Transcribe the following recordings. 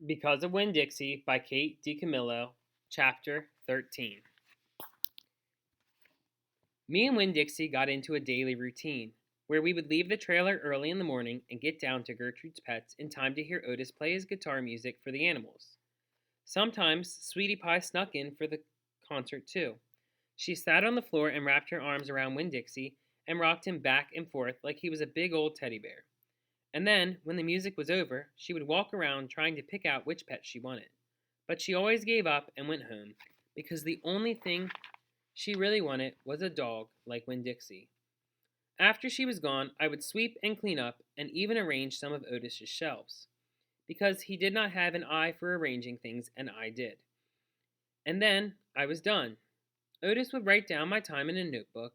Because of Winn Dixie by Kate DiCamillo, Chapter 13. Me and Winn Dixie got into a daily routine where we would leave the trailer early in the morning and get down to Gertrude's Pets in time to hear Otis play his guitar music for the animals. Sometimes Sweetie Pie snuck in for the concert too. She sat on the floor and wrapped her arms around Winn Dixie and rocked him back and forth like he was a big old teddy bear. And then, when the music was over, she would walk around trying to pick out which pet she wanted. But she always gave up and went home, because the only thing she really wanted was a dog like Winn Dixie. After she was gone, I would sweep and clean up and even arrange some of Otis's shelves, because he did not have an eye for arranging things and I did. And then I was done. Otis would write down my time in a notebook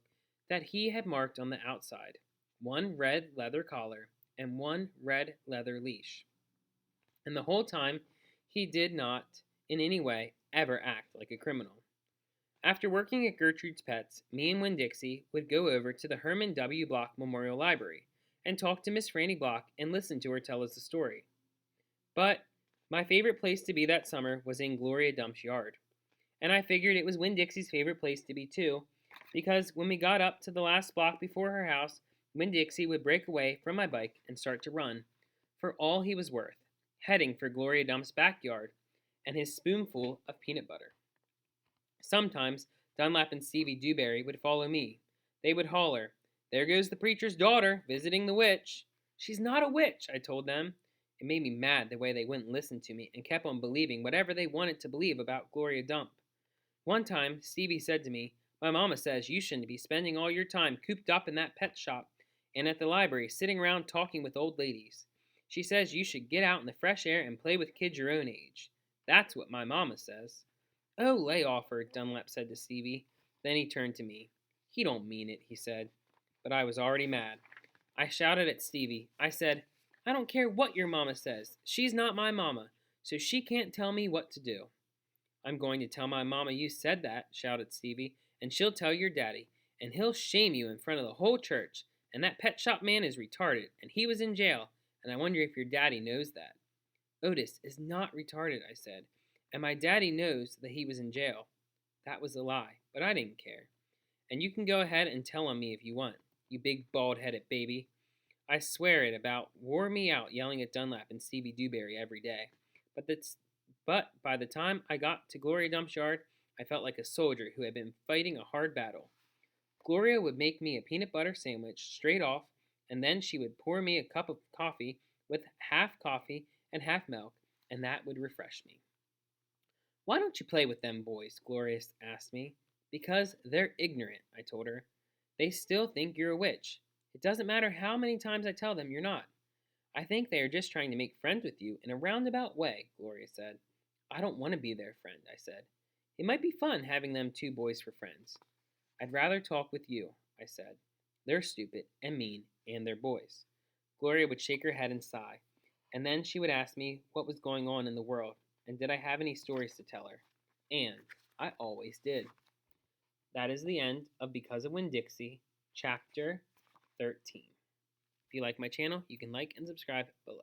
that he had marked on the outside: one red leather collar and one red leather leash. And the whole time, he did not, in any way, ever act like a criminal. After working at Gertrude's Pets, me and Winn Dixie would go over to the Herman W. Block Memorial Library and talk to Miss Franny Block and listen to her tell us a story. But my favorite place to be that summer was in Gloria Dump's yard. And I figured it was Winn Dixie's favorite place to be too, because when we got up to the last block before her house, Winn Dixie would break away from my bike and start to run, for all he was worth, heading for Gloria Dump's backyard and his spoonful of peanut butter. Sometimes Dunlap and Stevie Dewberry would follow me. They would holler, "There goes the preacher's daughter, visiting the witch." "She's not a witch," I told them. It made me mad the way they wouldn't listen to me and kept on believing whatever they wanted to believe about Gloria Dump. One time, Stevie said to me, "My mama says you shouldn't be spending all your time cooped up in that pet shop and at the library sitting around talking with old ladies. She says you should get out in the fresh air and play with kids your own age. That's what my mama says." "Oh, lay off her," Dunlap said to Stevie. Then he turned to me. "He don't mean it," he said. But I was already mad. I shouted at Stevie. I said, "I don't care what your mama says. She's not my mama, so she can't tell me what to do." "I'm going to tell my mama you said that," shouted Stevie, "and she'll tell your daddy, and he'll shame you in front of the whole church. And that pet shop man is retarded, and he was in jail, and I wonder if your daddy knows that." "Otis is not retarded," I said, "and my daddy knows that he was in jail." That was a lie, but I didn't care. "And you can go ahead and tell on me if you want, you big bald-headed baby." I swear it about wore me out yelling at Dunlap and Stevie Dewberry every day. But that's but by the time I got to Gloria Dump's yard, I felt like a soldier who had been fighting a hard battle. Gloria would make me a peanut butter sandwich straight off, and then she would pour me a cup of coffee with half coffee and half milk, and that would refresh me. "Why don't you play with them boys?" Gloria asked me. "Because they're ignorant," I told her. "They still think you're a witch. It doesn't matter how many times I tell them you're not. I think they are just trying to make friends with you in a roundabout way," Gloria said. "I don't want to be their friend," I said. "It might be fun having them two boys for friends." "I'd rather talk with you," I said. "They're stupid and mean, and they're boys." Gloria would shake her head and sigh, and then she would ask me what was going on in the world, and did I have any stories to tell her. And I always did. That is the end of Because of Winn Dixie, Chapter 13. If you like my channel, you can like and subscribe below.